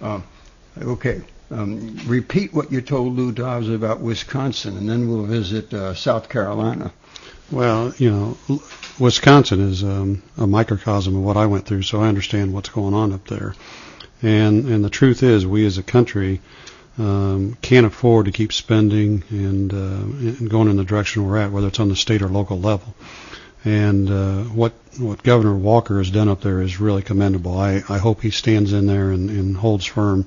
Uh, okay. Repeat what you told Lou Dobbs about Wisconsin, and then we'll visit South Carolina. Well, Wisconsin is a microcosm of what I went through, so I understand what's going on up there. And the truth is, we as a country can't afford to keep spending and going in the direction we're at, whether it's on the state or local level. And what Governor Walker has done up there is really commendable. I hope he stands in there and holds firm.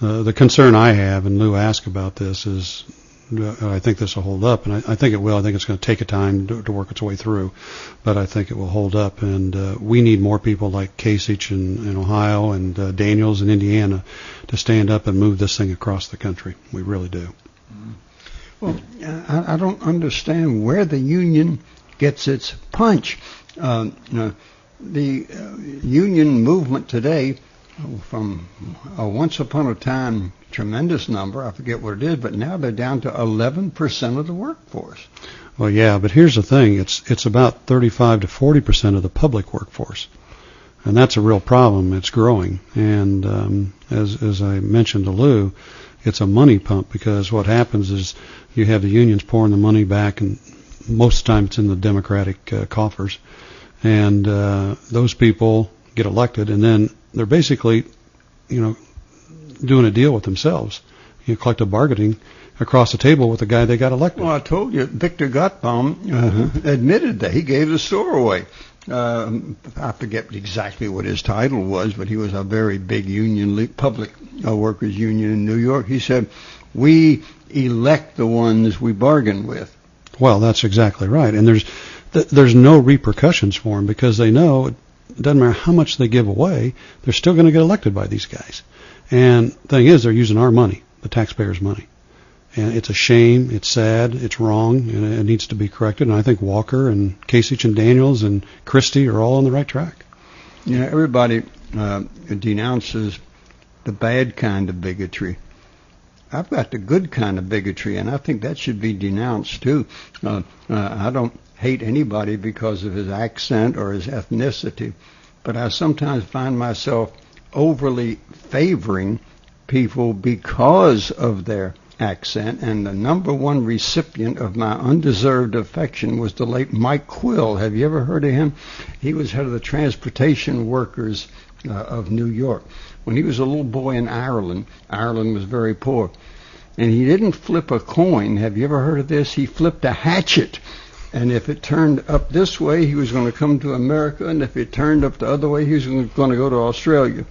The concern I have, and Lou asked about this, is I think this will hold up, and I think it will. I think it's going to take a time to work its way through, but I think it will hold up. And we need more people like Kasich in Ohio and Daniels in Indiana to stand up and move this thing across the country. We really do. Well, I don't understand where the union gets its punch. The union movement today, from once upon a time tremendous number, I forget what it is, but now they're down to 11% of the workforce. Well, yeah, but here's the thing: it's about 35 to 40% of the public workforce, and that's a real problem. It's growing, and as I mentioned to Lou, it's a money pump, because what happens is you have the unions pouring the money back, and most of the time it's in the Democratic coffers, and those people get elected, and then they're basically, doing a deal with themselves, collective bargaining across the table with the guy they got elected. Well, I told you, Victor Gottbaum admitted that he gave the store away. I forget exactly what his title was, but he was a very big union, public workers union in New York. He said, "We elect the ones we bargain with." Well, that's exactly right, and there's no repercussions for them, because they know it doesn't matter how much they give away, they're still going to get elected by these guys. And the thing is, they're using our money, the taxpayers' money. And it's a shame, it's sad, it's wrong, and it needs to be corrected. And I think Walker and Kasich and Daniels and Christie are all on the right track. Everybody denounces the bad kind of bigotry. I've got the good kind of bigotry, and I think that should be denounced too. I don't hate anybody because of his accent or his ethnicity, but I sometimes find myself overly favoring people because of their accent, and the number one recipient of my undeserved affection was the late Mike Quill. Have you ever heard of him? He was head of the transportation workers of New York. When he was a little boy in Ireland was very poor, and he didn't flip a coin. Have you ever heard of this? He flipped a hatchet. And if it turned up this way, he was going to come to America, and if it turned up the other way, he was going to go to Australia.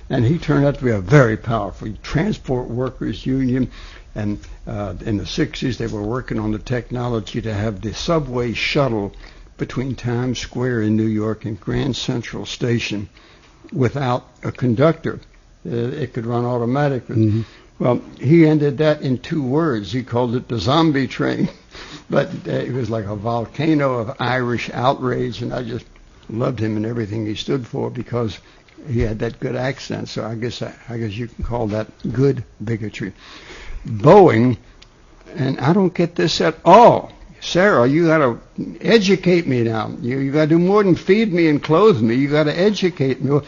And he turned out to be a very powerful transport workers union. And in the 60s, they were working on the technology to have the subway shuttle between Times Square in New York and Grand Central Station without a conductor. It could run automatically. Mm-hmm. Well, he ended that in 2 words. He called it the zombie train. But it was like a volcano of Irish outrage, and I just loved him and everything he stood for, because he had that good accent. So I guess you can call that good bigotry. Boeing, and I don't get this at all. Sarah, you got to educate me now. You got to do more than feed me and clothe me. You got to educate me.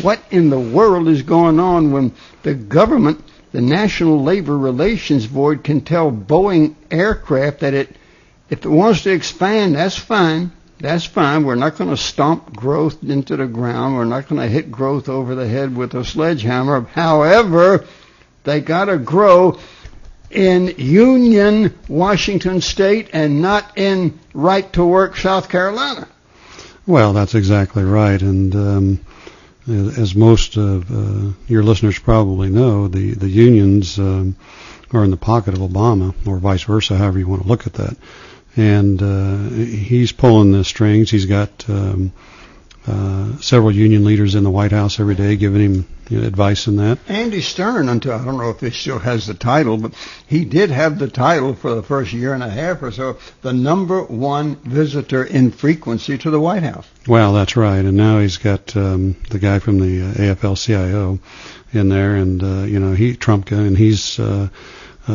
What in the world is going on when the government, the National Labor Relations Board, can tell Boeing Aircraft that if it wants to expand, that's fine. That's fine. We're not going to stomp growth into the ground. We're not going to hit growth over the head with a sledgehammer. However, they got to grow in Union, Washington State, and not in right-to-work South Carolina. Well, that's exactly right. And as most of your listeners probably know, the unions are in the pocket of Obama, or vice versa, however you want to look at that. And he's pulling the strings. He's got several union leaders in the White House every day giving him advice in that. Andy Stern, I don't know if he still has the title, but he did have the title for the first year and a half or so, the #1 visitor in frequency to the White House. Well, that's right. And now he's got the guy from the AFL-CIO in there, and Trumpka, and he's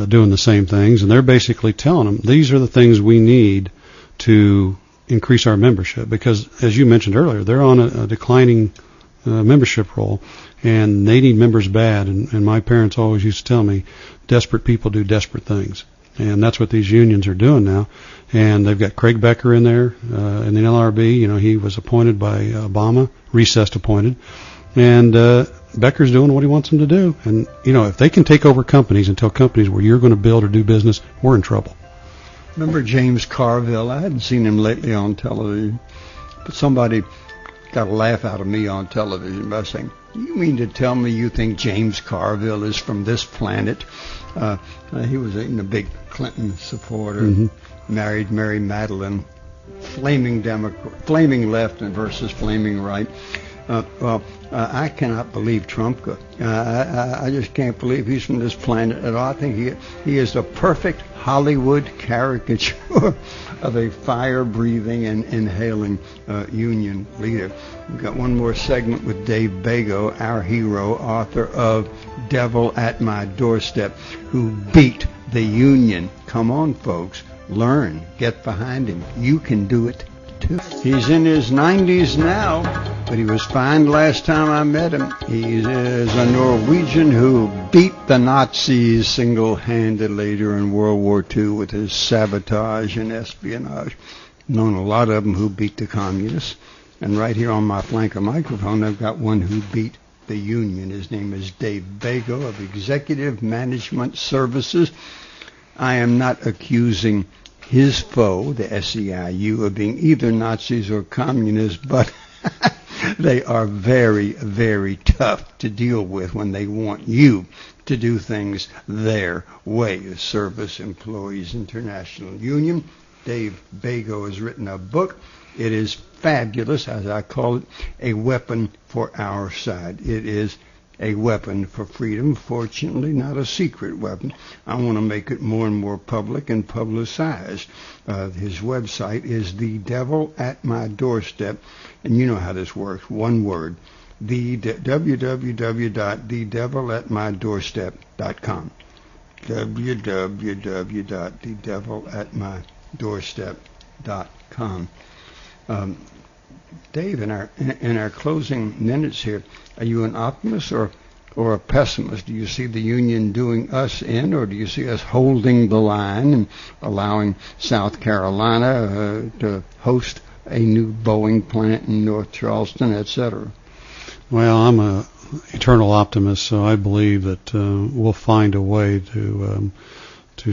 doing the same things, and they're basically telling them these are the things we need to increase our membership, because as you mentioned earlier, they're on a declining membership roll, and they need members bad. And my parents always used to tell me, desperate people do desperate things. And that's what these unions are doing now. And they've got Craig Becker in there in the NLRB. You know, he was appointed by Obama, recessed appointed. And Becker's doing what he wants them to do. And, you know, if they can take over companies and tell companies where you're going to build or do business, we're in trouble. Remember James Carville? I hadn't seen him lately on television, but somebody got a laugh out of me on television by saying, "You mean to tell me you think James Carville is from this planet?" He was a big Clinton supporter, married Mary Madeline, flaming Democrat, flaming left versus flaming right. I cannot believe Trump. I just can't believe he's from this planet at all. I think he is the perfect Hollywood caricature of a fire-breathing and inhaling union leader. We've got one more segment with Dave Bago, our hero, author of Devil at My Doorstep, who beat the union. Come on, folks. Learn. Get behind him. You can do it too. He's in his 90s now, but he was fine last time I met him. He is a Norwegian who beat the Nazis single-handedly during World War II with his sabotage and espionage. Known a lot of them who beat the communists. And right here on my flanker microphone, I've got one who beat the union. His name is Dave Bago of Executive Management Services. I am not accusing his foe, the SEIU, of being either Nazis or communists, but they are very, very tough to deal with when they want you to do things their way. Service Employees International Union. Dave Bago has written a book. It is fabulous, as I call it, a weapon for our side. It is a weapon for freedom, fortunately not a secret weapon. I want to make it more and more public and publicized. His website is The Devil at My Doorstep, and you know how this works, one word, www.thedevilatmydoorstep.com, www.thedevilatmydoorstep.com. Dave, in our closing minutes here, are you an optimist or a pessimist? Do you see the union doing us in, or do you see us holding the line and allowing South Carolina to host a new Boeing plant in North Charleston, etc.? Well, I'm a eternal optimist, so I believe that we'll find a way to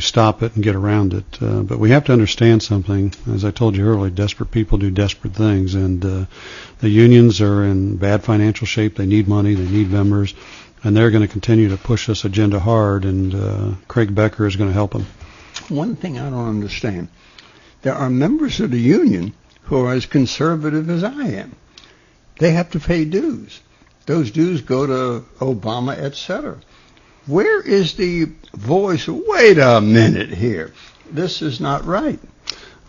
stop it and get around it. But we have to understand something. As I told you earlier, desperate people do desperate things, and the unions are in bad financial shape. They need money. They need members, and they're going to continue to push this agenda hard, and Craig Becker is going to help them. One thing I don't understand, there are members of the union who are as conservative as I am. They have to pay dues. Those dues go to Obama, etc. Where is the voice? Wait a minute here. This is not right.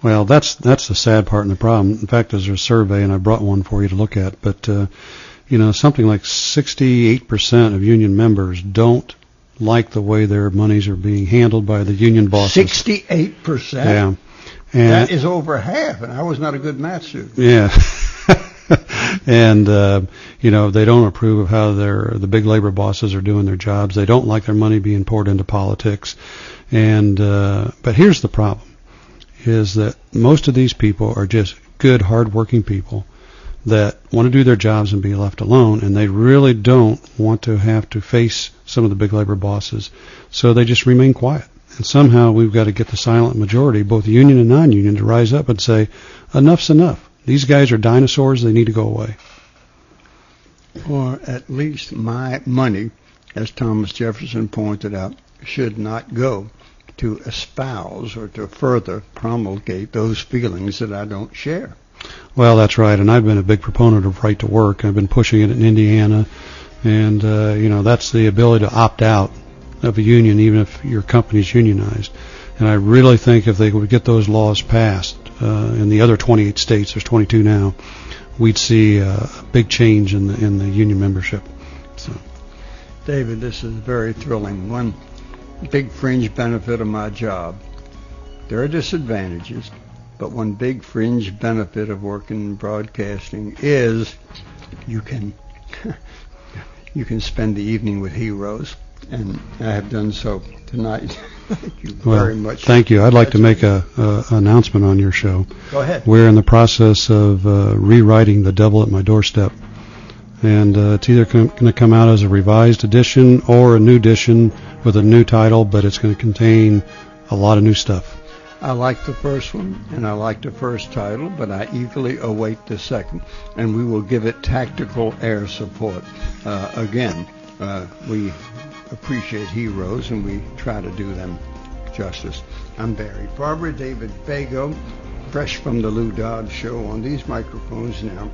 Well, that's the sad part and the problem. In fact, there's a survey, and I brought one for you to look at. But, something like 68% of union members don't like the way their monies are being handled by the union bosses. 68%? Yeah. And that is over half, and I was not a good math student. Yeah. And, they don't approve of how the big labor bosses are doing their jobs. They don't like their money being poured into politics. And, but here's the problem, is that most of these people are just good, hard-working people that want to do their jobs and be left alone, and they really don't want to have to face some of the big labor bosses. So they just remain quiet. And somehow we've got to get the silent majority, both union and non-union, to rise up and say, enough's enough. These guys are dinosaurs. They need to go away. Or at least my money, as Thomas Jefferson pointed out, should not go to espouse or to further promulgate those feelings that I don't share. Well, that's right. And I've been a big proponent of right to work. I've been pushing it in Indiana. And, that's the ability to opt out of a union, even if your company's unionized. And I really think if they would get those laws passed in the other 28 states, there's 22 now, we'd see a big change in the union membership. So, David, this is very thrilling. One big fringe benefit of my job. There are disadvantages, but one big fringe benefit of working in broadcasting is you can you can spend the evening with heroes, and I have done so tonight. Thank you very much. Thank you. I'd like to make a announcement on your show. Go ahead. We're in the process of rewriting The Devil at My Doorstep, and it's either going to come out as a revised edition or a new edition with a new title, but it's going to contain a lot of new stuff. I like the first one, and I like the first title, but I eagerly await the second, and we will give it tactical air support. Again, we appreciate heroes, and we try to do them justice. I'm Barry Farber, David Fago, fresh from the Lou Dodd Show on these microphones now.